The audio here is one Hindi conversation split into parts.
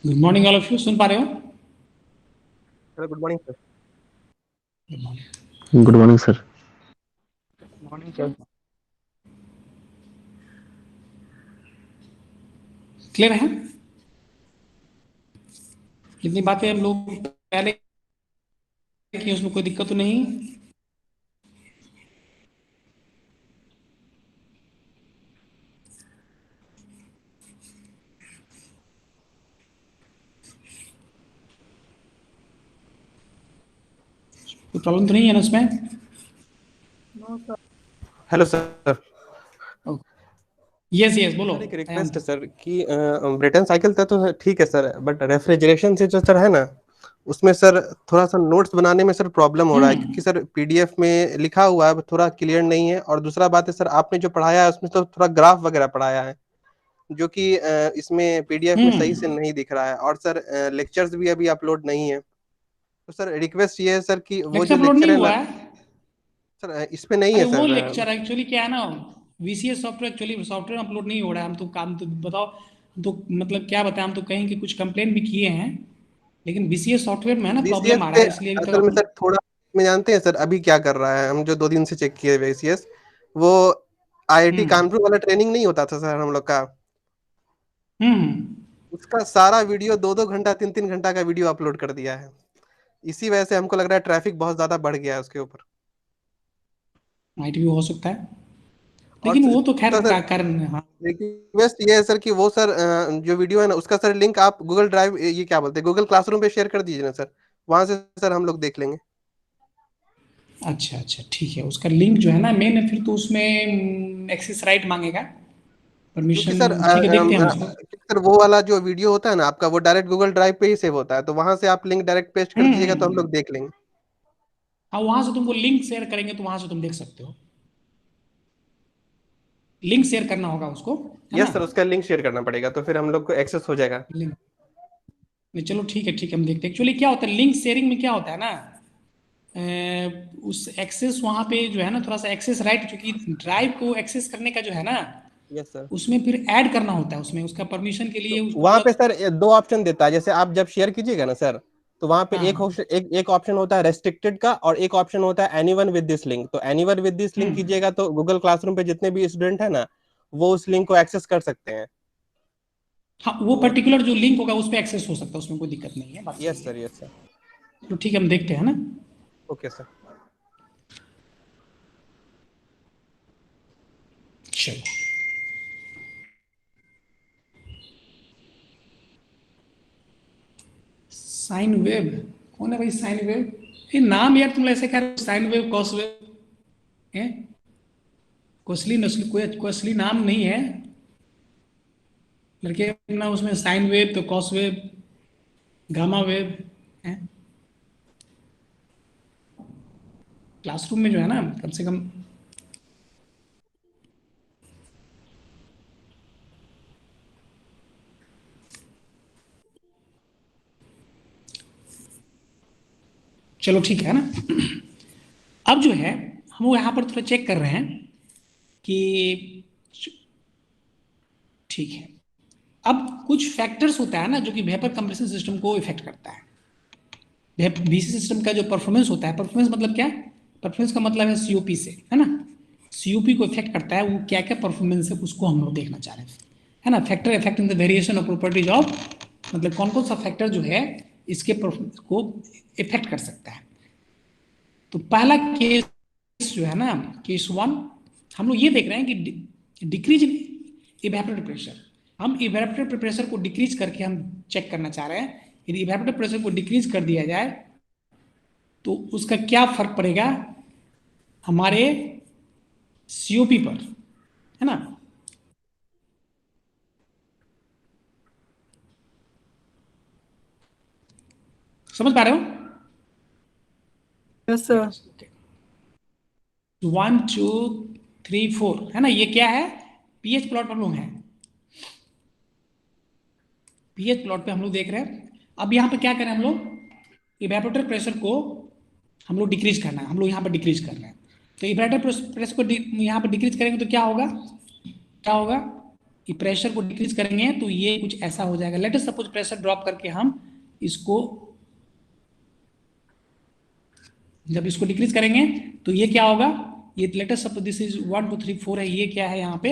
Good morning all of you. सुन पा रहे हो? Hello, good morning sir. Good morning. Good morning sir. Morning sir. Clear है? कितनी बातें हम लोग पहले की, उसमें कोई दिक्कत तो नहीं? कोई प्रॉब्लम तो नहीं है ना उसमें? Hello sir. यस यस, बोलो। सर एक आयान। रिक्वेस्ट है सर कि ब्रिटेन साइकिल था तो ठीक है सर, बट रेफ्रिजरेशन से जो सर है ना, उसमें सर थोड़ा सा नोट्स बनाने में सर प्रॉब्लम हो रहा है, क्योंकि सर पीडीएफ में लिखा हुआ है थोड़ा क्लियर नहीं है। और दूसरा बात है सर, आपने जो पढ़ाया है उसमें तो थोड़ा ग्राफ वगैरह पढ़ाया है, जो कि इसमें पीडीएफ में सही से नहीं दिख रहा है। और सर लेक्चर्स भी अभी अपलोड नहीं है। तो सर रिक्वेस्ट ये है सर कि वो लेक्चर जो अपलोड लेक्चर नहीं है हुआ ना है? सर, इस पे नहीं है अरे वो सर। लेक्चर एक्चुअली क्या है ना, VCS software actually software upload नहीं हो रहा है। हम तो काम तो बताओ, हम तो मतलब क्या बताएं, हम तो कहें कि कुछ कंप्लेन भी किए हैं, लेकिन वीसीएस सॉफ्टवेयर में है ना वीसीएस प्रॉब्लम आ रहा पे है, इसलिए अभी तक असल में अपलोड। सर थोड़ा में जानते हैं सर अभी क्या कर रहा है, हम जो 2 दिन से चेक किए वीसीएस, वो आईआईटी हम्म कानपुर वाला ट्रेनिंग नहीं होता था सर हम लोग का, हम्म उसका सारा वीडियो 2-2 घंटा 3-3 घंटा का वीडियो अपलोड कर दिया है। इसी वजह से हमको लग रहा है ट्रैफिक बहुत ज्यादा बढ़ गया है उसके ऊपर। माइट भी हो सकता है, और लेकिन वो तो खैर दूसरा सर कारण। हाँ। रिक्वेस्ट ये है सर कि वो सर जो वीडियो है ना उसका सर लिंक आप गूगल ड्राइव, ये क्या बोलते हैं, गूगल क्लासरूम पे शेयर कर दीजिए ना सर, वहां से सर हम लोग देख लेंगे। अच्छा अच्छा, ठीक है। उसका लिंक जो है ना मेन है, फिर तो उसमें एक्सेस राइट मांगेगा, क्योंकि परमिशन। सर ठीक है, देखते हैं हम उसको। सर वो वाला जो वीडियो होता है ना आपका, वो डायरेक्ट गूगल ड्राइव पे ही सेव होता है, तो वहां से आप लिंक डायरेक्ट पेस्ट कर दीजिएगा तो हम हम्म। लोग देख लेंगे। हाँ, वहां से तुमको लिंक शेयर करेंगे तो वहां से तुम देख सकते हो। लिंक शेयर करना होगा उसको, है ना? यस सर, उसका लिंक शेयर करना पड़ेगा तो फिर हम लोग को एक्सेस हो जाएगा। लिंक। नहीं, चलो ठीक है ठीक है, हम देखते हैं। एक्चुअली क्या होता है लिंक शेयरिंग में, क्या होता है ना, उस एक्सेस वहां पे जो है ना, थोड़ा सा एक्सेस राइट, क्योंकि ड्राइव को एक्सेस करने का जो है ना, यस सर। उसमें फिर ऐड करना होता है, उसमें उसका परमिशन के लिए तो उसको वहां पे अलग। सर 2 ऑप्शन देता है, जैसे आप जब शेयर कीजिएगा ना सर, तो वहां पे हाँ एक हाँ। ऑप्शन एक ऑप्शन होता है रेस्ट्रिक्टेड का, और एक ऑप्शन होता है एनीवन विद दिस लिंक। तो एनीवन विद दिस लिंक हम्म। कीजिएगा तो गूगल क्लासरूम पे जितने भी स्टूडेंट है ना, वो उस लिंक को एक्सेस कर सकते हैं। हाँ, वो तो पर्टिकुलर जो लिंक होगा उस पर एक्सेस हो सकता है, उसमें कोई दिक्कत नहीं है, बात सही यस है। Sir, yes sir. तो ठीक है, हम देखते हैं ना। Okay sir. चलो। Sine wave. कौन है भाई साइन वेव? ये नाम यार तुम ऐसे कह रहे हो, साइन वेव कॉस वेव है? कोई असली नस्ल, कोई असली नाम नहीं है लड़के ना, उसमें साइन वेव तो कॉस वेव, गामा वेव है। क्लासरूम में जो है ना, कम से कम। चलो ठीक है ना। अब जो है, हम लोग यहाँ पर थोड़ा चेक कर रहे हैं कि ठीक है। अब कुछ फैक्टर्स होता है ना जो कि वेपर कंप्रेशन सिस्टम को इफेक्ट करता है। वीसी सिस्टम का जो परफॉर्मेंस होता है, परफॉर्मेंस मतलब क्या? परफॉर्मेंस का मतलब है सीओपी से, है ना? सीओपी को इफेक्ट करता है, वो क्या क्या परफॉर्मेंस है उसको हम लोग देखना चाह रहे हैं, है ना? Factor effecting the variation of properties of, मतलब कौन कौन सा फैक्टर जो है इसके परफॉर्मेंस को इफेक्ट कर सकता है। तो पहला केस जो है ना, केस वन, हम लोग ये देख रहे हैं कि डिक्रीज इन इवेपोरेटिव प्रेशर। हम इवेपोरेटिव प्रेशर को डिक्रीज करके हम चेक करना चाह रहे हैं, यदि इवेपोरेटिव प्रेशर को डिक्रीज कर दिया जाए तो उसका क्या फर्क पड़ेगा हमारे सीओपी पर, है ना? समझ पा रहे हो? Yes sir. 1 2 3 4, है ना? ये क्या है? पीएच प्लॉट पर लोग हैं, पीएच प्लॉट पे हम लोग देख रहे हैं। अब यहाँ पे क्या करें हम लोग, इवेपोरेटर प्रेशर को हम लोग डिक्रीज करना है, हम लोग यहाँ पर डिक्रीज कर रहे हैं। तो इवेपोरेटर प्रेशर को यहाँ पर डिक्रीज करेंगे तो क्या होगा, क्या होगा? ये प्रेशर को डिक्रीज करेंगे तो ये कुछ ऐसा हो जाएगा। Let us suppose pressure drop करके हम इसको, जब इसको डिक्रीज करेंगे तो ये क्या होगा, ये let us suppose this is 1 2 3 4 है, ये क्या है यहाँ पे,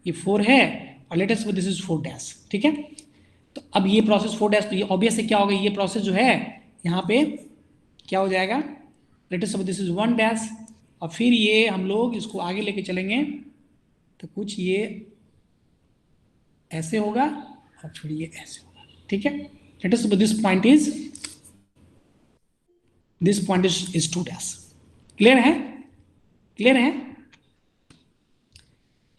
ये 4 है, और let us suppose this is 4 dash, ठीक है। तो अब ये प्रोसेस 4 डैश, तो ये ऑब्वियस है क्या होगा, ये प्रोसेस जो है यहाँ पे क्या हो जाएगा, let us suppose this is 1 dash, और फिर ये हम लोग इसको आगे लेके चलेंगे तो कुछ ये ऐसे होगा और फिर ये ऐसे होगा, ठीक है। Let us suppose this point is 2 dash. Clear है, क्लियर है।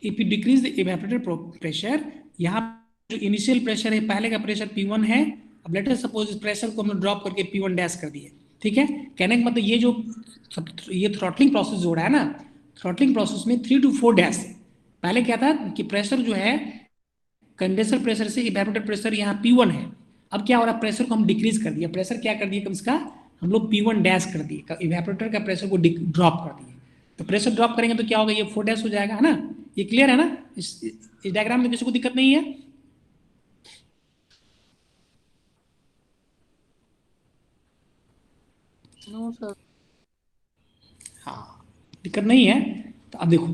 If you decrease the evaporator pressure, यहाँ जो इनिशियल प्रेशर है, पहले का प्रेशर P1 है, अब लेट अस सपोज इस प्रेशर को हमने ड्रॉप करके P1 डैश कर दिए, ठीक है। कहने का मतलब ये जो ये थ्रॉटलिंग प्रोसेस जो हो रहा है ना, थ्रॉटलिंग प्रोसेस में 3 to 4 डैश, पहले क्या था कि प्रेशर जो है कंडेंसर प्रेशर से इवेपोरेटर प्रेशर यहाँ P1 है, अब क्या हो रहा है, प्रेशर को हम डिक्रीज कर दिया, प्रेशर क्या कर दिया कम इसका, हम लोग P1 डैश कर दिए, इवेपोरेटर का प्रेशर को ड्रॉप कर दिए, तो प्रेशर ड्रॉप करेंगे तो क्या होगा, ये 4 डैश हो जाएगा, है ना। ये क्लियर है ना, इस डायग्राम में किसी को दिक्कत नहीं है। No sir. हाँ, दिक्कत नहीं है। तो अब देखो,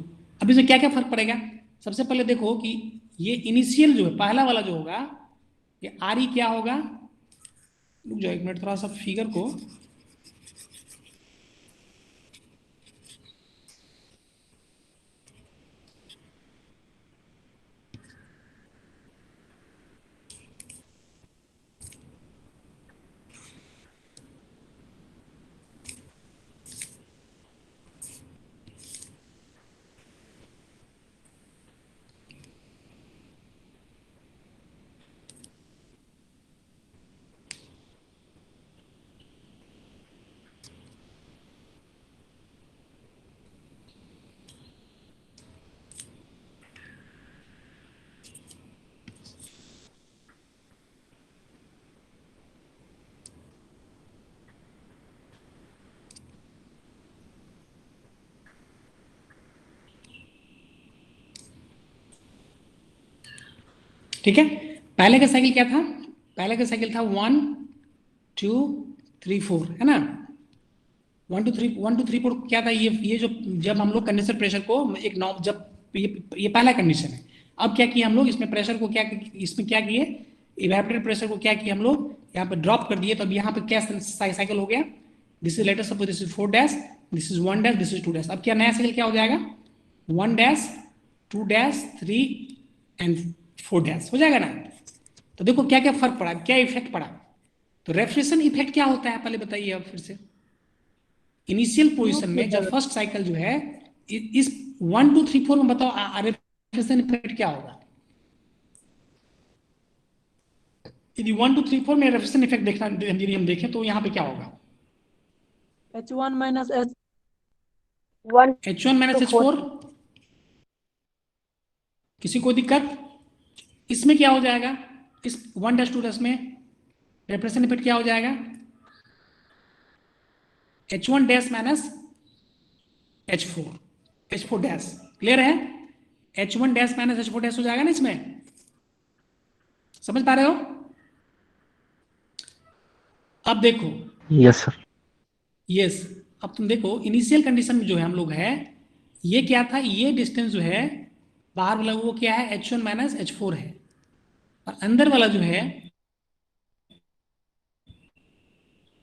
अब इसमें क्या क्या फर्क पड़ेगा। सबसे पहले देखो कि ये इनिशियल जो है पहला वाला जो होगा, ये आर ई क्या होगा, रुक जाओ एक मिनट, थोड़ा सा फिगर को, ठीक है। पहले का साइकिल क्या था, पहले का साइकिल था 1 2 3 4, है ना। 1 2 3 4 क्या था, ये जो जब हम लोग कंडेंसर प्रेशर को एक नॉब, जब ये पहला कंडीशन है। अब क्या किया हम लोग, इसमें प्रेशर को क्या, इसमें क्या किए, इवेपोरेटर प्रेशर को क्या किया हम लोग, यहाँ पे ड्रॉप कर दिए, तो अब यहाँ पे क्या साइकिल हो गया, this is let us suppose this is 4 dash, this is 1 dash, this is 2 dash. अब क्या नया साइकिल क्या हो जाएगा, 1 डैश 2 डैश 3 एंड 4 डैश हो जाएगा ना। तो देखो क्या क्या फर्क पड़ा, क्या इफेक्ट पड़ा। तो रेफ्रिजरेशन इफेक्ट क्या होता है पहले बताइए अब फिर से। इनिशियल पोजीशन में जब फर्स्ट साइकिल जो है इस 1 2 3 4 में बताओ रेफ्रिजरेशन इफेक्ट क्या होगा। यदि 1 2 3 4 में रेफ्रिजरेशन इफेक्ट देखना, यदि हम देखें तो यहाँ पे क्या होगा, H1 minus H H1 minus H4। किसी को दिक्कत, इसमें क्या हो जाएगा, इस 1 डैश 2 डैश में रेफ्रिजरेशन इफेक्ट क्या हो जाएगा, H1 dash minus H4 dash. Clear है, H1 dash minus H4 dash हो जाएगा ना इसमें, समझ पा रहे हो। अब देखो, यस सर। यस, अब तुम देखो इनिशियल कंडीशन में जो है हम लोग है, ये क्या था, ये डिस्टेंस जो है बाहर वाला वो क्या है, H1 माइनस H4 है, और अंदर वाला जो है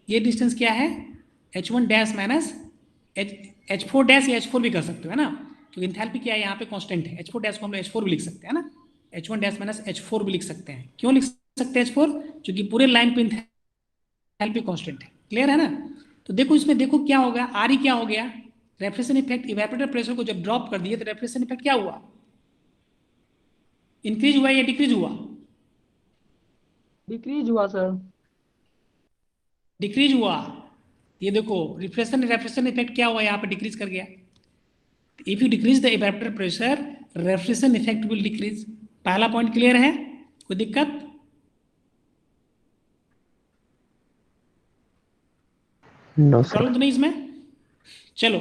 ये डिस्टेंस क्या है, H1 dash minus H4 dash, या H4 भी कर सकते हो, है ना, क्योंकि इंथैल्पी क्या है यहाँ पे कांस्टेंट है। H4 डैश को हम लोग H4 भी लिख सकते हैं ना, H1 डैश माइनस H4 भी लिख सकते हैं। क्यों लिख सकते हैं H4, क्योंकि पूरे लाइन पे इंथैल्पी कांस्टेंट है। क्लियर है ना। तो देखो इसमें देखो क्या होगा, आर ई क्या हो गया, रेफ्रिजरेशन इफेक्ट, इवेपोरेटर प्रेशर को जब ड्रॉप कर दिए तो रेफ्रिजरेशन इफेक्ट क्या हुआ, इंक्रीज हुआ या डिक्रीज हुआ, डिक्रीज हुआ सर। डिक्रीज हुआ। ये देखो रेफ्रिजरेशन इफेक्ट क्या हुआ, यहाँ पे डिक्रीज कर गया। If you decrease the evaporator pressure, refrigeration effect will decrease. पहला पॉइंट क्लियर है, कोई दिक्कत, नो प्रॉब्लम सर। तो नहीं इसमें। चलो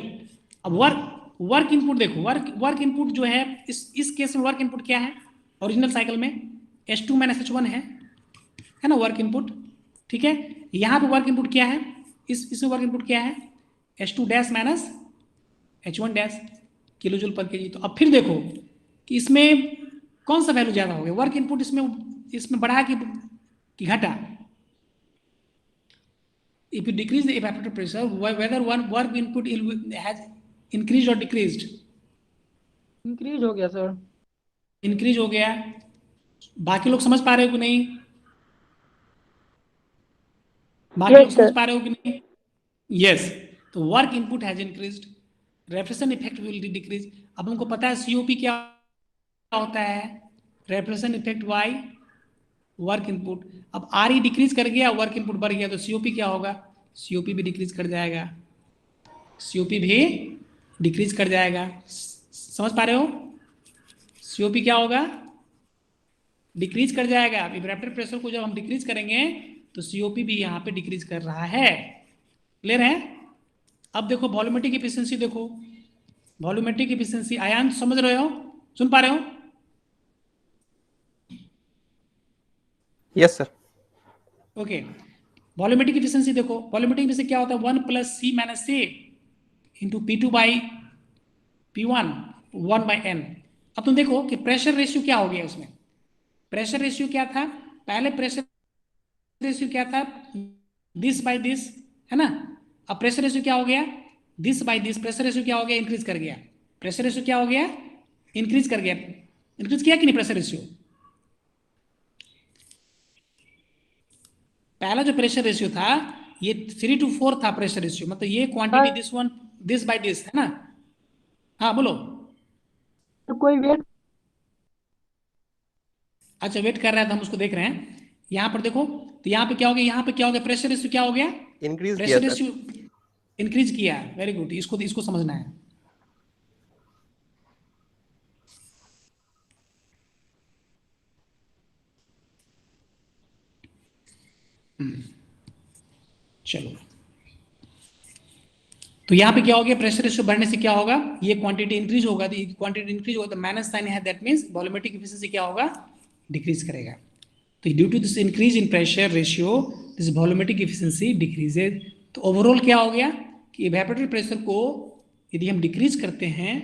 अब वर्क इनपुट देखो, वर्क इनपुट जो है इस केस में वर्क इनपुट क्या है, ओरिजिनल साइकिल में H2 माइनस H1 है ना वर्क इनपुट, ठीक है। यहाँ पे वर्क इनपुट क्या है, इसमें वर्क इनपुट क्या है, H2 dash minus H1 dash kilo joule पर केजी। तो अब फिर देखो कि इसमें कौन सा वैल्यू ज्यादा हो गया, वर्क इनपुट इसमें बढ़ा कि घटा। If you decrease the evaporator pressure, whether one work input has increased or decreased? Increase हो गया सर। इंक्रीज हो गया। बाकी लोग समझ पा रहे हो कि नहीं, बाकी लोग समझ पा रहे हो कि नहीं? यस। तो work input has increased, refrigeration effect will decrease. अब हमको पता है सीओपी क्या होता है, refrigeration effect by work input. अब आर ई डिक्रीज कर गया, वर्क इनपुट बढ़ गया, तो सीओपी क्या होगा, सीओपी भी डिक्रीज कर जाएगा, सीओपी भी डिक्रीज कर जाएगा। समझ पा रहे हो, सीओपी क्या होगा, डिक्रीज कर जाएगा। इवेपोरेटर प्रेशर को जब हम डिक्रीज करेंगे तो सीओपी भी यहाँ पे डिक्रीज कर रहा है। क्लियर है? अब देखो वॉल्यूमेट्रिक एफिशिएंसी, देखो वॉल्यूमेट्रिक एफिशिएंसी। आयान समझ रहे हो, सुन पा रहे हो? Yes sir. Okay, volumetric efficiency देखो, वॉल्यूमेट्रिक एफिशिएंसी क्या होता है, 1 plus C minus C into P2 by P1 1 by N. अब तुम देखो कि प्रेशर रेशियो क्या हो गया इसमें, प्रेशर रेशियो क्या था, पहले प्रेशर रेशियो क्या था, दिस बाई दिस, है ना। अब प्रेशर रेशियो क्या हो गया, this by this, pressure ratio क्या हो गया, इंक्रीज कर गया। प्रेशर रेशियो क्या हो गया, इंक्रीज कर गया। इंक्रीज किया कि नहीं प्रेशर रेशियो? पहला जो प्रेशर रेशियो था ये 3:4 था प्रेशर रेशियो, मतलब ये quantity this one this by this, है ना। हाँ बोलो। तो कोई वेट अच्छा वेट कर रहा है तो हम उसको देख रहे हैं। यहाँ पर देखो तो यहाँ पे क्या हो गया, यहाँ पे क्या हो गया, प्रेशर रेशियो क्या हो गया, इंक्रीज किया प्रेशर सर। रेशियो इंक्रीज किया। वेरी गुड, इसको समझना है। चलो तो यहाँ पे क्या हो गया, प्रेशर रेशियो बढ़ने से क्या होगा, ये क्वांटिटी इंक्रीज होगा, तो क्वांटिटी इंक्रीज होगा तो माइनस साइन है, दैट मींस वॉल्यूमेट्रिक एफिशिएंसी क्या होगा, डिक्रीज करेगा। तो due to this increase in pressure ratio this volumetric efficiency decreases. तो ओवरऑल क्या हो गया कि इवेपोरेटर प्रेशर को यदि हम डिक्रीज करते हैं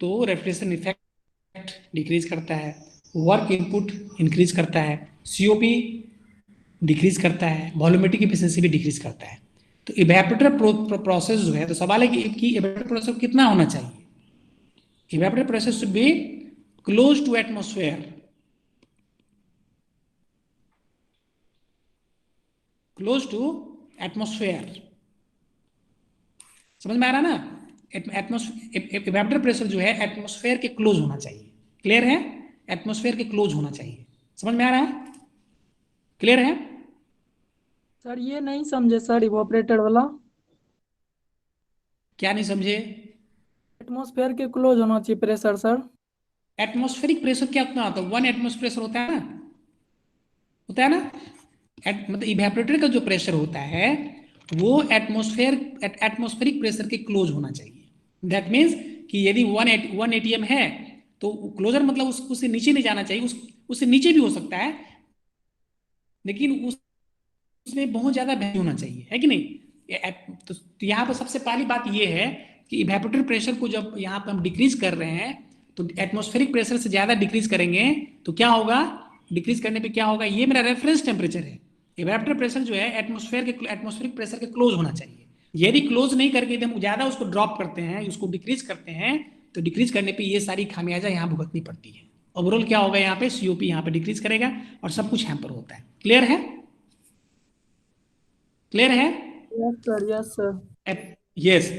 तो रेफ्रिजरेशन इफेक्ट डिक्रीज करता है, वर्क इनपुट इंक्रीज करता है, सीओपी डिक्रीज करता है, वॉल्यूमेट्रिक एफिशिएंसी भी डिक्रीज करता है। तो इवेपोरेटर प्रोसेस जो है, तो सवाल है कि इवेपोरेटर प्रोसेस कितना होना चाहिए, evaporator process should be close to atmosphere, close to atmosphere. समझ में आ रहा ना, इवेपोरेटर प्रेशर जो है एटमॉस्फेयर के क्लोज होना चाहिए। क्लियर है, एटमॉस्फेयर के क्लोज होना चाहिए। समझ में आ रहा है, क्लियर है? सर ये नहीं समझे सर, इवोपरेटर वाला क्या नहीं समझे? एटमॉस्फेयर के क्लोज होना चाहिए प्रेशर सर। एटमॉस्फेरिक प्रेशर क्या होता है, 1 एटमॉस्फेरिक प्रेशर होता है ना, होता है ना। मतलब इवेपोरेटर का जो प्रेशर होता है वो एटमॉस्फेरिक प्रेशर के क्लोज होना चाहिए। दैट मीन्स कि यदि 1 ATM है तो क्लोजर मतलब उससे नीचे नहीं जाना चाहिए, उससे नीचे भी हो सकता है, लेकिन उसमें बहुत ज्यादा वैल्यू होना चाहिए, है कि नहीं। तो यहाँ पर सबसे पहली बात ये है कि इवेपोरेटर प्रेशर को जब यहाँ पर हम डिक्रीज कर रहे हैं तो एटमॉस्फेरिक प्रेशर से ज्यादा डिक्रीज करेंगे तो क्या होगा, डिक्रीज करने पे क्या होगा, ये मेरा रेफरेंस टेम्परेचर है। इवेपोरेटर प्रेशर जो है एटमॉस्फेरिक प्रेशर के क्लोज होना चाहिए। यदि क्लोज नहीं करके हम ज्यादा उसको ड्रॉप करते हैं, उसको डिक्रीज करते हैं, तो डिक्रीज करने पे ये सारी खामियाजा यहाँ भुगतनी पड़ती है। ओवरऑल क्या होगा, यहाँ पे सीओपी यहाँ पे डिक्रीज करेगा और सब कुछ हैम्पर होता है। क्लियर है, क्लियर है? Yes sir, yes sir. Yes.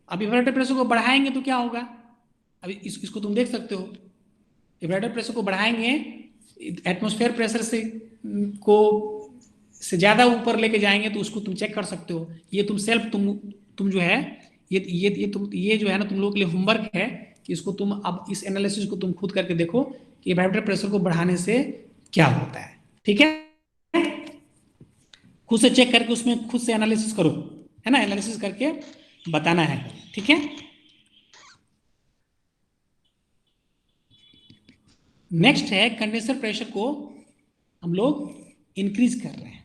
अब इवेपोरेटर प्रेशर को बढ़ाएंगे तो क्या होगा, अभी इसको तुम देख सकते हो, इवेपोरेटर प्रेशर को बढ़ाएंगे एटमॉस्फेयर प्रेशर से को से ज्यादा ऊपर लेके जाएंगे तो उसको तुम चेक कर सकते हो। ये तुम सेल्फ तुम जो है ये जो है ना तुम लोगों के लिए होमवर्क है कि इसको तुम अब इस एनालिसिस को तुम खुद करके देखो कि इवेपोरेटर प्रेशर को बढ़ाने से क्या होता है। ठीक है, खुद से चेक करके उसमें खुद से एनालिसिस करो, है ना, एनालिसिस करके बताना है। ठीक है, नेक्स्ट है कंडेंसर प्रेशर को हम लोग इंक्रीज कर रहे हैं।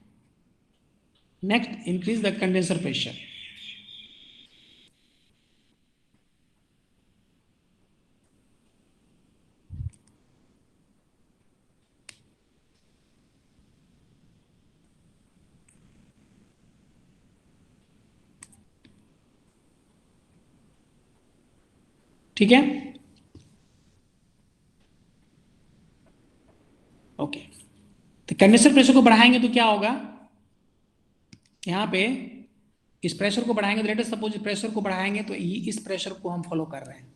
Next, increase the condenser pressure. ठीक है, ओके। तो कंडेंसर प्रेशर को बढ़ाएंगे तो क्या होगा, यहां पे इस प्रेशर को बढ़ाएंगे तो लेट अस सपोज प्रेशर को बढ़ाएंगे तो इस प्रेशर को हम फॉलो कर रहे हैं।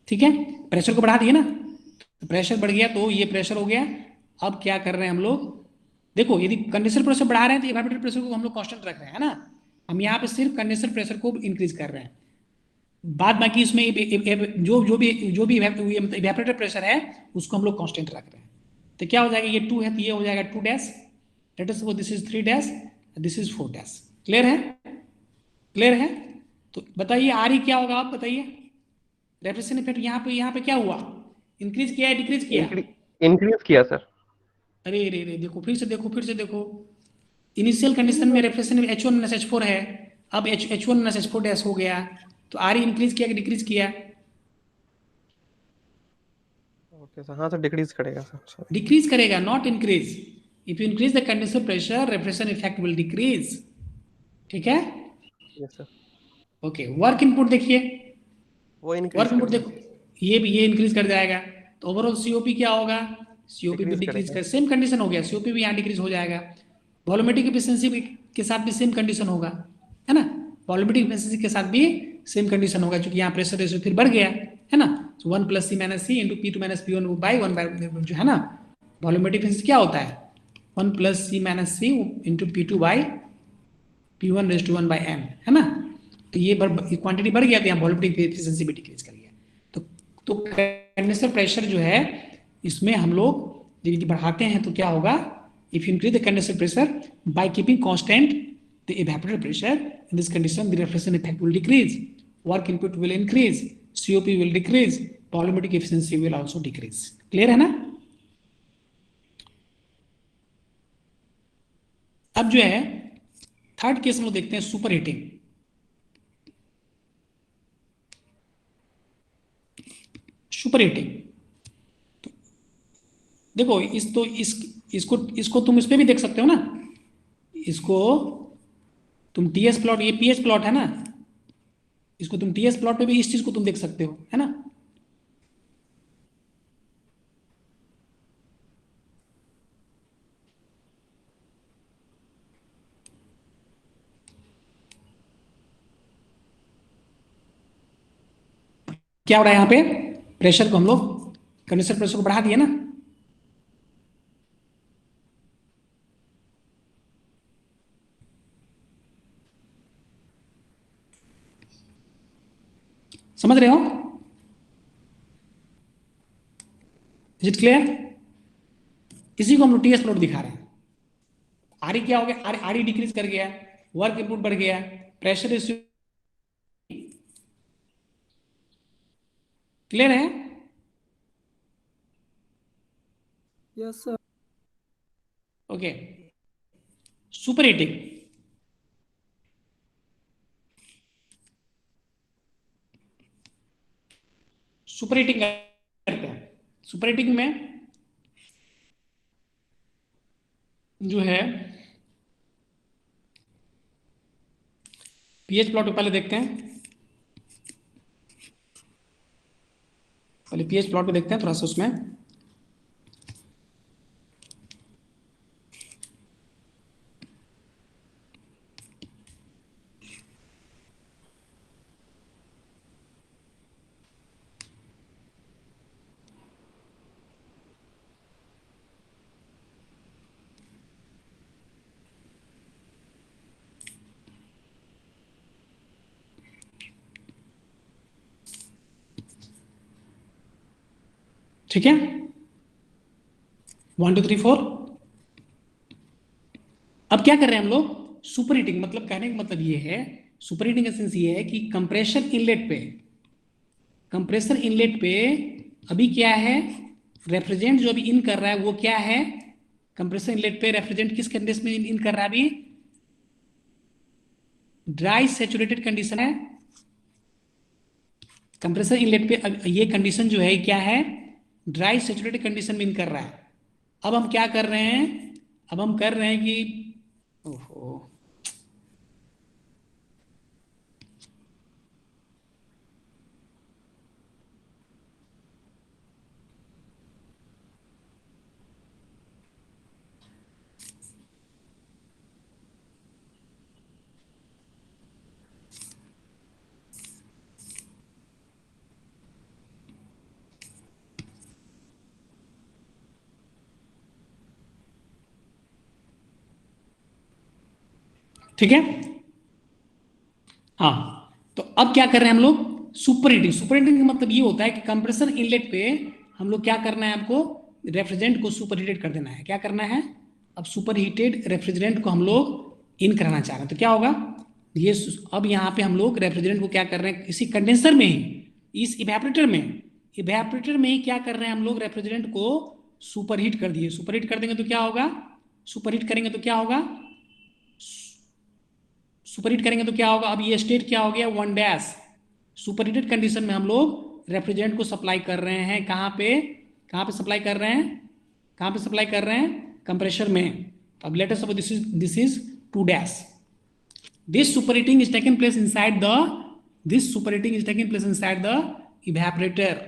ठीक है, प्रेशर को बढ़ा दिए ना, तो प्रेशर बढ़ गया तो ये प्रेशर हो गया। अब क्या कर रहे हैं हम लोग, देखो यदि कंडेंसर प्रेशर बढ़ा रहे हैं तो इवेपोरेटर प्रेशर को हम लोग कांस्टेंट रख रहे हैं, है ना। हम यहाँ पे सिर्फ कंडेंसर प्रेशर को इंक्रीज कर रहे हैं, बाद बाकी इसमें जो भी इवेपोरेटर प्रेशर है उसको हम लोग कांस्टेंट रख रहे हैं। तो क्या हो जाएगा, ये 2 है तो ये हो जाएगा 2 dash, let us suppose this is 3 dash, this is 4 dash. Clear है, क्लियर है। तो बताइए आर ई क्या होगा, आप बताइए। रेफ्रिजरेशन इफेक्ट यहाँ पे क्या हुआ, इंक्रीज किया है डिक्रीज किया। इंक्रीज किया सर। अरे रे रे, देखो फिर से देखो, फिर से देखो। इनिशियल कंडीशन में रेफ्रिजरेशन H1 H4 है, अब H1 H4 डैश हो गया, तो आर इंक्रीज किया कि डिक्रीज किया। ओके सर, हाँ सर डिक्रीज करेगा सर। डिक्रीज करेगा, not increase. If you increase the condenser pressure, refrigeration effect will decrease. ठीक है, yes sir. Okay. Work input देखिए, वो इंक्रीज वर्क इनपुट देखो, ये भी ये इंक्रीज कर जाएगा, तो ओवरऑल सीओपी क्या होगा, सीओपी भी डिक्रीज कर, सेम कंडीशन हो गया, सीओपी भी यहाँ डिक्रीज हो जाएगा। वॉल्यूमेट्रिक एफिशिएंसी के साथ भी सेम कंडीशन होगा, है ना। वॉल्यूमेट्रिक एफिशिएंसी के साथ भी सेम कंडीशन होगा, क्योंकि यहाँ प्रेशर रेशियो फिर बढ़ गया, है ना। 1 + C - C into P2 - P1 by 1 जो है ना, वॉल्यूमेट्रिक एफिशिएंसी क्या होता है, 1 + C - C into P2 by P1 ⁻1 by n, है ना। तो ये क्वांटिटी बढ़ गया तो यहाँ वॉल्यूमेट्रिक एफिशिएंसी भी डिक्रीज कर गया। तो कंडेंसर प्रेशर जो है इसमें हम लोग यदि बढ़ाते हैं तो क्या होगा, if you increase the condenser pressure by keeping constant the evaporator pressure, in this condition the refrigeration effect will decrease, work input will increase, COP will decrease, volumetric efficiency will also decrease. Clear है ना। अब जो है थर्ड केस में देखते हैं, सुपर हीटिंग। सुपर हीटिंग देखो, इसको तुम इस पे भी देख सकते हो ना, इसको तुम टीएस प्लॉट, ये पीएच प्लॉट है ना, इसको तुम टीएस प्लॉट पे भी इस चीज को तुम देख सकते हो, है ना। क्या हो रहा है यहाँ पे, प्रेशर को हम लोग कंडेंसर प्रेशर को बढ़ा दिए ना, समझ रहे हो, इज इट क्लियर। इसी को हम लोग टीएस प्लॉट दिखा रहे हैं। आर क्या हो गया, आर डिक्रीज कर गया, वर्क इनपुट बढ़ गया, प्रेशर रेशियो क्लियर है। Yes sir. Okay, super heating. Super heating करते हैं, सुपर हीटिंग में जो है पीएच प्लॉट पहले देखते हैं, पहले पीएच प्लॉट पे देखते हैं थोड़ा सा उसमें। ठीक है, 1 2 3 4। अब क्या कर रहे हैं हम लोग, सुपर हीटिंग, मतलब कहने का मतलब ये है, सुपर हीटिंग का सेंस ये है कि कंप्रेशन इनलेट पे, कंप्रेसर इनलेट पे अभी क्या है, रेफ्रिजरेंट जो अभी इन कर रहा है वो क्या है, कंप्रेसर इनलेट पे रेफ्रिजरेंट किस कंडीशन में इन कर रहा है अभी, ड्राई सैचुरेटेड कंडीशन है। कंप्रेसर इनलेट पे ये कंडीशन जो है क्या है, ड्राई सैचुरेटेड कंडीशन में इन कर रहा है। अब हम क्या कर रहे हैं, अब हम कर रहे हैं कि ओहो, ठीक है। हाँ, तो अब क्या कर रहे हैं हम लोग, सुपर हीटिंग। सुपर हीटिंग का मतलब ये होता है कि कंप्रेसर इनलेट पे हम लोग क्या करना है, आपको रेफ्रिजरेंट को सुपर हीटेड कर देना है। क्या करना है, अब सुपर हीटेड रेफ्रिजरेंट को हम लोग इन कराना चाह रहे हैं, तो क्या होगा ये, अब यहाँ पे हम लोग रेफ्रिजरेंट को क्या कर रहे हैं, इसी कंडेंसर में ही, इस इवेपोरेटर में ही क्या कर रहे हैं हम लोग, रेफ्रिजरेंट को सुपर हीट कर दिए। सुपर हीट कर देंगे तो क्या होगा, सुपर हीट करेंगे तो क्या होगा, सुपर हीट करेंगे तो क्या होगा, अब ये स्टेट क्या हो गया, 1 सुपर हीटेड कंडीशन में हम लोग रेफ्रिजरेंट को सप्लाई कर रहे हैं। कहाँ पे सप्लाई कर रहे हैं, कहाँ पे सप्लाई कर रहे हैं, कंप्रेसर में। अब let us suppose this is 2 this super heating is taken place inside the, this super heating is taken place inside the evaporator,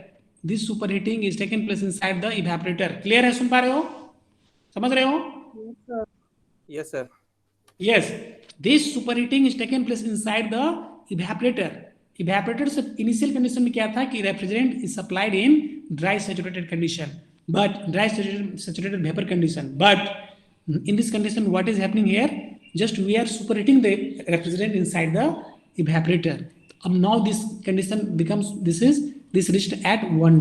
this super heating is taken place inside the evaporator. Clear है, सुन पा रहे हो, समझ रहे हो? Yes, sir. Yes sir. Yes, this superheating is taken place inside the evaporator. Evaporator से initial condition में क्या था कि refrigerant is supplied in dry saturated condition, but dry saturated vapor condition. But in this condition, what is happening here? Just we are superheating the refrigerant inside the evaporator. अब now this condition becomes this reached at 1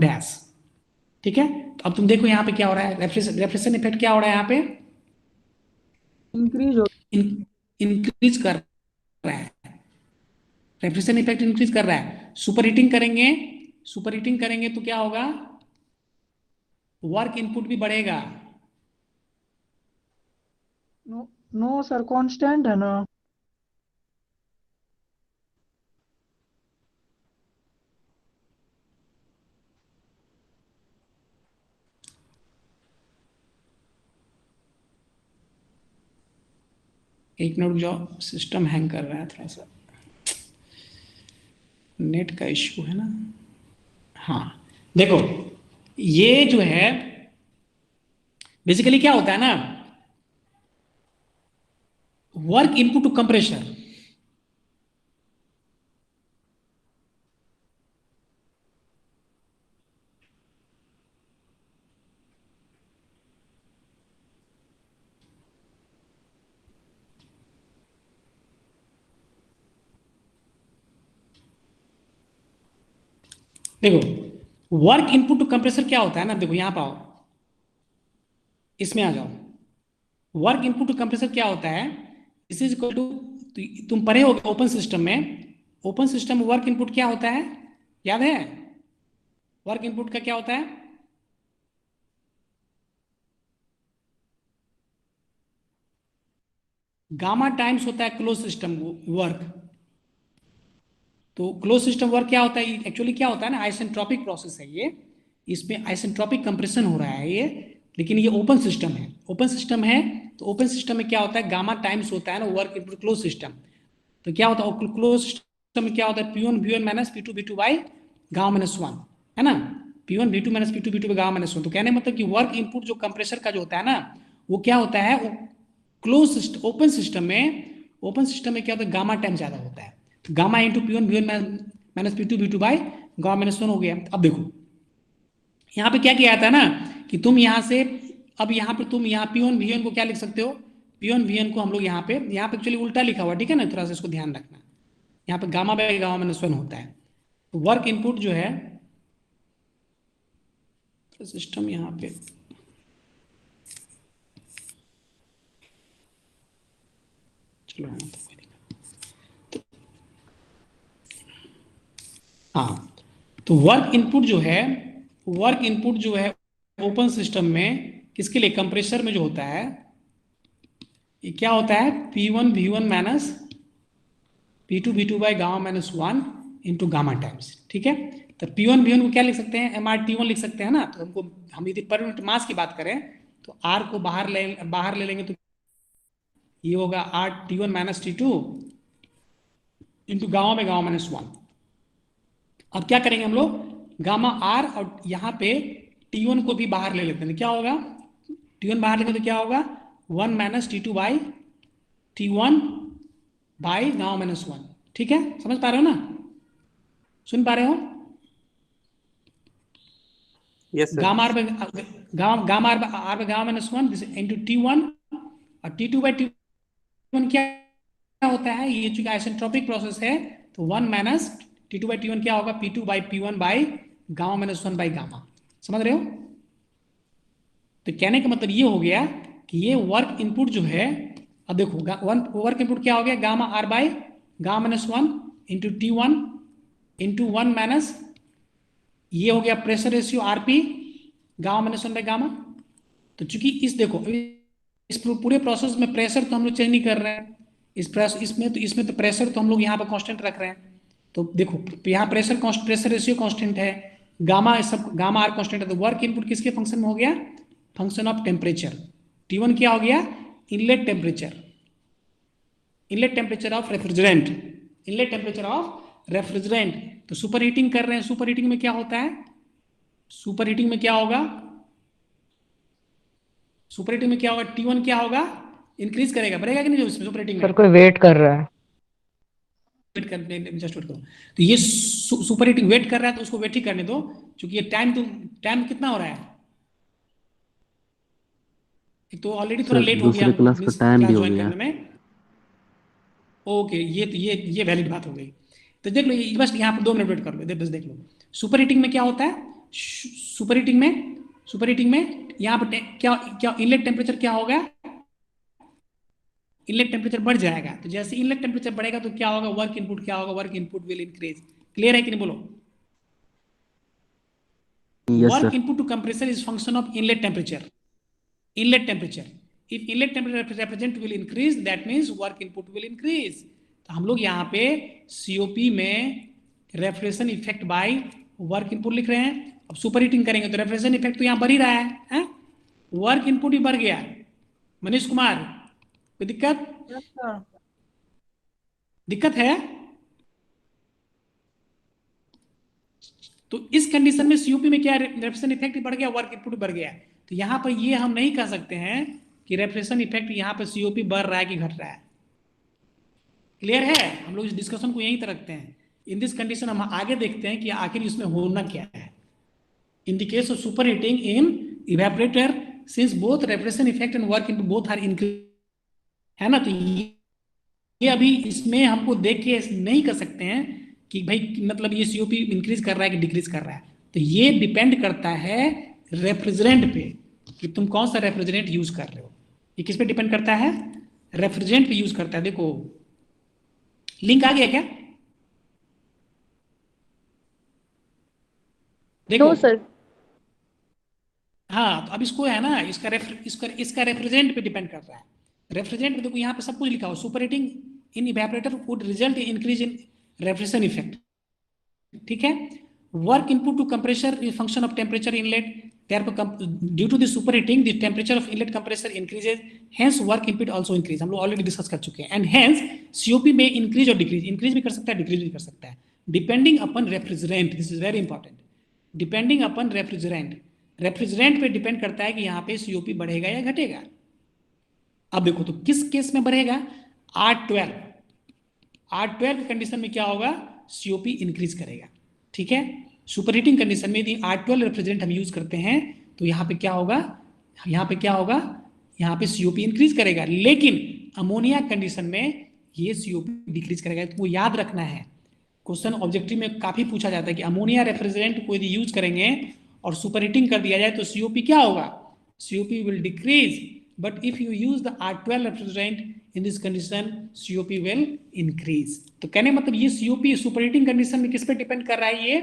ठीक है। तो अब तुम देखो यहाँ पे क्या हो रहा है, रेफ्रिजरेशन इफेक्ट क्या हो रहा है यहाँ पे, इंक्रीज हो, इंक्रीज कर रहा है, रेफ्रिजरेशन इफेक्ट इंक्रीज कर रहा है। सुपर हीटिंग करेंगे, सुपर हीटिंग करेंगे तो क्या होगा, वर्क इनपुट भी बढ़ेगा। नो नो सर, कांस्टेंट है ना। एक मिनट जाओ, सिस्टम हैंग कर रहा है थोड़ा सा, नेट का इश्यू है ना। हाँ देखो, ये जो है बेसिकली क्या होता है ना, वर्क इनपुट टू कंप्रेशर, देखो वर्क इनपुट टू कंप्रेसर क्या होता है ना, देखो यहां पाओ, इसमें आ जाओ। वर्क इनपुट टू कंप्रेसर क्या होता है, दिस इज इक्वल टू, तुम पढ़े होगे ओपन सिस्टम में, ओपन सिस्टम में वर्क इनपुट क्या होता है, याद है, वर्क इनपुट का क्या होता है, गामा टाइम्स होता है क्लोज सिस्टम वर्क। तो क्लोज सिस्टम वर्क क्या होता है, एक्चुअली क्या होता है ना, आइसेंट्रोपिक प्रोसेस है ये, इसमें आइसेंट्रोपिक कंप्रेशन हो रहा है ये, लेकिन ये ओपन सिस्टम है, ओपन सिस्टम है। तो ओपन सिस्टम में क्या होता है, गामा टाइम्स होता है ना वर्क इनपुट क्लोज सिस्टम। तो क्या होता है क्लोज सिस्टम में, क्या होता है, P1 V1 minus P2 V2 by गामा-1, है ना, P1 V2 minus P2 V2 by गामा-1। तो कहने मतलब कि वर्क इनपुट जो कंप्रेसर का जो होता है ना, वो क्या होता है, वो क्लोज सिस्टम, ओपन सिस्टम में, ओपन सिस्टम में क्या होता है, गामा टाइम ज्यादा होता है, gamma into P1 V1 minus P2 V2 by gamma minus one हो गया। अब देखो यहाँ पे क्या किया जाता है ना कि तुम यहाँ से, अब यहाँ पे तुम यहाँ P1 V1 को क्या लिख सकते हो, P1 V1 को हम लोग यहाँ पे एक्चुअली उल्टा लिखा हुआ, ठीक है ना, थोड़ा सा इसको ध्यान रखना। यहाँ पे गामा बाई गामा-1 होता है। तो वर्क इनपुट जो है, सिस्टम यहाँ पे, चलो यहाँ तो हाँ, तो वर्क इनपुट जो है ओपन सिस्टम में किसके लिए, कंप्रेसर में जो होता है ये क्या होता है, P1 V1 minus P2 V2 by gamma minus 1 into gamma times, ठीक है। तो P1 V1 को क्या लिख सकते हैं, MRT1 लिख सकते हैं ना। तो हम यदि पर यूनिट मास की बात करें तो R को बाहर ले लेंगे तो ये होगा RT1 minus T2 into gamma minus 1। अब क्या करेंगे हम लोग, गामा R और यहाँ पे T1 को भी बाहर ले लेते हैं, क्या होगा, T1 बाहर लेंगे तो क्या होगा 1 minus T2 by T1 by gamma minus 1, ठीक है। समझ पा रहे हो ना, सुन पा रहे हो। Yes sir. Gamma R by gamma minus 1 this into T1 और T2 बाई T1 क्या होता है, ये चूंकि आइसेंट्रोपिक प्रोसेस है तो 1 माइनस T2 बाई T1 क्या होगा, P2 by P1 by gamma minus 1 by gamma. समझ रहे हो। तो कहने का मतलब ये हो गया कि ये वर्क इनपुट जो है, अब देखो वर्क इनपुट क्या हो गया, gamma R by gamma minus 1 into T1 into 1 minus ये हो गया pressure ratio RP gamma minus 1 by gamma. तो चूंकि इस पूरे प्रोसेस में प्रेशर तो हम लोग चेंज नहीं कर रहे हैं, इसमें तो प्रेशर तो हम लोग यहाँ पर कांस्टेंट रख रहे हैं। तो देखो यहाँ प्रेशर रेशियो कांस्टेंट है, गामा आर कांस्टेंट है। तो वर्क इनपुट किसके फंक्शन में हो गया, फंक्शन ऑफ टेम्परेचर। T1 क्या हो गया, इनलेट टेम्परेचर ऑफ रेफ्रिजरेंट। तो सुपर हीटिंग कर रहे हैं, सुपर हीटिंग में क्या होता है, सुपर हीटिंग में क्या होगा, T1 क्या होगा, इंक्रीज करेगा, बढ़ेगा कि नहीं जो सुपर हीटिंग में, सर कोई वेट कर रहा है। वेट करो। तो ये सुपर हीटिंग वेट कर रहा है तो उसको वेट ही करने दो, क्योंकि ये टाइम कितना हो रहा है, एक तो ऑलरेडी थोड़ा सर लेट हो गया दूसरे क्लास का टाइम भी हो ज्वाइन गया। करने में। ओके ये वैलिड बात हो गई। तो देख लो ये बस यहाँ पर 2 मिनट वेट कर लो, बस देख लो सुपर हीटिंग में क्या होता है, सुपर हीटिंग में यहाँ पर क्या इनलेट टेम्परेचर क्या होगा, इनलेट टेम्परेचर बढ़ जाएगा। तो जैसे इनलेट टेम्परेचर बढ़ेगा तो क्या होगा, वर्क इनपुट क्या होगा, work input will increase. Clear है कि नहीं बोलो। Yes work sir. Input to compressor is function of inlet temperature. If inlet temperature represent will increase, that means work input will increase। तो हम लोग यहाँ पे COP में refrigeration effect by work input लिख रहे हैं। अब सुपर हीटिंग करेंगे तो रेफ्रिजरेशन इफेक्ट तो यहाँ बढ़ ही रहा है? वर्क इनपुट ही बढ़ गया। मनीष कुमार कोई दिक्कत है? तो इस कंडीशन में COP में क्या रेफ्रिजरेशन इफेक्ट बढ़ गया, वर्क इनपुट बढ़ गया। तो यहाँ पर ये हम नहीं कह सकते हैं कि रेफ्रिजरेशन इफेक्ट यहाँ पर COP बढ़ रहा है कि घट रहा है। क्लियर है, हम लोग इस डिस्कशन को यहीं तक रखते हैं। इन दिस कंडीशन हम आगे देखते हैं कि आखिर इसमें होना क्या है। In the case of super heating in evaporator, since both refrigeration effect and work input both are increase, है ना। तो ये अभी इसमें हमको देख के नहीं कर सकते हैं कि भाई मतलब ये COP इंक्रीज कर रहा है कि डिक्रीज कर रहा है। तो ये डिपेंड करता है रेफ्रिजरेंट पे कि तुम कौन सा रेफ्रिजरेंट यूज कर रहे हो। ये किस पे डिपेंड करता है, रेफ्रिजरेंट पे यूज करता है। देखो लिंक आ गया क्या, देखो। No sir. हाँ तो अब इसको है ना, इसका रेफ्रिजरेंट पे डिपेंड कर रहा है। रेफ्रिजरेंट पे देखो यहाँ पे सब कुछ लिखा हो, super heating in evaporator would result in increase in refrigeration effect, ठीक है। Work input to compressor is function of temperature inlet, due to the superheating the temperature of inlet compressor increases, hence work input also increase. हम लोग ऑलरेडी डिस्कस कर चुके हैं। एंड हेंस COP में इंक्रीज और डिक्रीज, इंक्रीज भी कर सकता है डिक्रीज भी कर सकता है, depending upon refrigerant. This is very important, depending upon refrigerant पे डिपेंड करता है कि यहाँ पे COP बढ़ेगा या घटेगा। अब देखो तो किस केस में बढ़ेगा, R12 की कंडीशन में क्या होगा, COP इंक्रीज करेगा, ठीक है। सुपर हीटिंग कंडीशन में यदि R12 रेफ्रिजरेंट हम यूज करते हैं तो यहाँ पे क्या होगा, यहाँ पे COP इंक्रीज करेगा। लेकिन अमोनिया कंडीशन में ये COP डिक्रीज करेगा। तो वो याद रखना है, क्वेश्चन ऑब्जेक्टिव में काफी पूछा जाता है कि अमोनिया रेफ्रिजरेंट को यदि यूज करेंगे और सुपर हीटिंग कर दिया जाए तो COP क्या होगा, COP will decrease, but if you use the R12 refrigerant in this condition COP will increase. तो कहने मतलब ये COP सुपर हीटिंग कंडीशन में किस पे डिपेंड कर रहा है, ये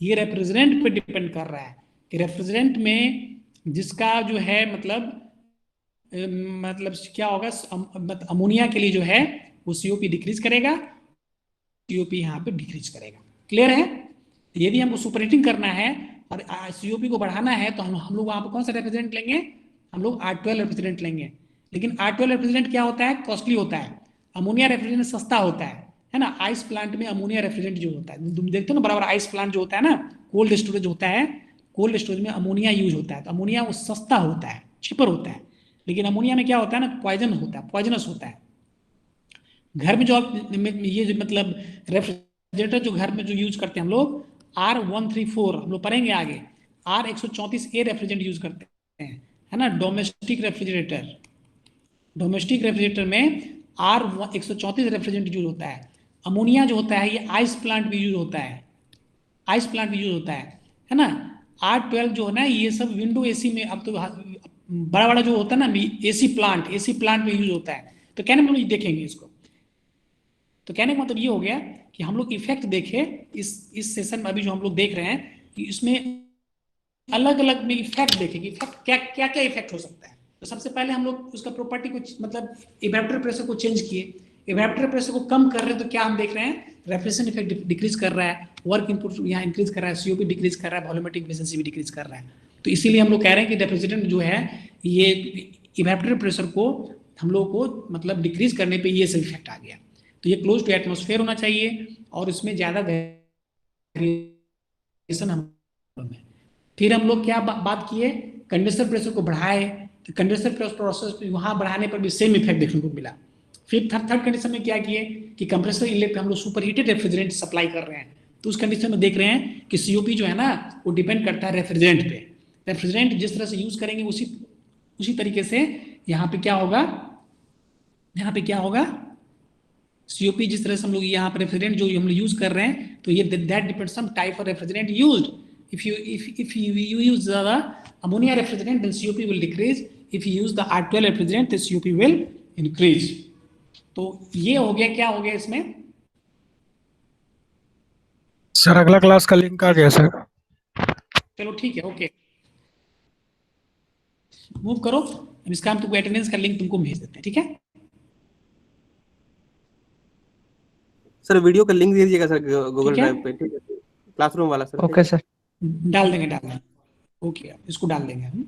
ये रेफ्रिजरेंट पे डिपेंड कर रहा है कि रेफ्रिजरेंट में जिसका जो है मतलब क्या होगा, अमोनिया के लिए जो है वो सीओपी डिक्रीज करेगा, सीओपी यहाँ पे डिक्रीज करेगा। क्लियर है? यदि हमको सुपरहीटिंग करना है और सीओपी को बढ़ाना है तो हम लोग वहां पर कौन सा रेफ्रिजरेंट लेंगे? हम लोग R12 रेफ्रिजरेंट लेंगे। लेकिन R12 रेफ्रिजरेंट क्या होता है? कॉस्टली होता है। अमोनिया रेफ्रिजरेंट सस्ता होता है ना। आइस प्लांट में अमोनिया रेफ्रिजरेंट जो होता है, तुम देखते हो ना, बराबर आइस प्लांट जो होता है ना, कोल्ड स्टोरेज होता है, कोल्ड स्टोरेज में अमोनिया यूज होता है, तो अमोनिया वो सस्ता होता है, चिपर होता है। लेकिन अमोनिया में क्या होता है ना, पॉइजन होता है, पॉइजनस होता है। घर में जो ये जो मतलब रेफ्रिजरेटर जो घर में जो यूज करते हैं हम लोग, R134 हम लोग पढ़ेंगे आगे, R134A रेफ्रिजरेंट यूज करते हैं, है ना, डोमेस्टिक रेफ्रिजरेटर। डोमेस्टिक रेफ्रिजरेटर में R134 रेफ्रिजरेंट यूज होता है। अमोनिया जो होता है ये आइस प्लांट भी यूज होता है, आइस प्लांट भी यूज होता है ना। R12 जो है ना ये सब विंडो एसी में, अब तो बड़ा बड़ा जो होता है ना एसी प्लांट में यूज होता है। तो कहने में लोग देखेंगे इसको, तो कहने का मतलब ये हो गया कि हम लोग इफेक्ट देखे इस सेशन में अभी जो हम लोग देख रहे हैं कि इसमें अलग अलग में इफेक्ट देखे कि इफेक्ट क्या क्या क्या इफेक्ट हो सकता है। तो सबसे पहले हम लोग उसका प्रॉपर्टी को मतलब इवेपोरेटर प्रेशर को चेंज किए। इवेपोरेटर प्रेशर को कम कर रहे हैं तो क्या हम देख रहे हैं, रेफ्रिजरेशन इफेक्ट डिक्रीज कर रहा है, वर्क इनपुट यहाँ इंक्रीज कर रहा है, सीओपी डिक्रीज कर रहा है, वॉल्यूमेट्रिक एफिशिएंसी भी डिक्रीज कर रहा है। तो इसीलिए हम लोग कह रहे हैं कि रेफ्रिजरेंट जो है ये इवेपोरेटर प्रेशर को हम लोग को मतलब डिक्रीज करने पर ये सब इफेक्ट आ गया। तो ये क्लोज टू एटमॉस्फेयर होना चाहिए और इसमें ज्यादा वेरिएशन हम में। फिर हम लोग क्या बात किए, कंडेंसर प्रेशर को बढ़ाए, तो कंडेंसर प्रोसेस वहां बढ़ाने पर भी सेम इफेक्ट देखने को मिला। फिर थर्ड कंडीशन में क्या किए कि कंप्रेसर इनलेट पे हम लोग सुपरहीटेड रेफ्रिजरेंट सप्लाई कर रहे हैं, तो उस कंडीशन में देख रहे हैं कि सीओपी जो है ना वो डिपेंड करता है रेफ्रिजरेंट पे। रेफ्रिजरेंट जिस तरह से यूज करेंगे उसी तरीके से यहाँ पे क्या होगा, सीओपी जिस तरह से हम लोग यहाँ पर रेफ्रिजरेंट जो हम लोग यूज कर रहे हैं, तो ये that depends on type of refrigerant used. if you use the ammonia refrigerant, then COP will decrease. If you use the R12 refrigerant, the COP will increase. तो ये हो गया, क्या हो गया इसमें सर? अगला क्लास का लिंक आ गया सर। चलो ठीक है, ओके मूव करो। अब इसका हम तुमको अटेंडेंस का लिंक तुमको भेज देते हैं, ठीक है सर? वीडियो का लिंक दे दीजिएगा सर गूगल ड्राइव पे, ठीक है, क्लासरूम वाला सर। Okay sir. डाल देंगे ओके इसको डाल देंगे हम।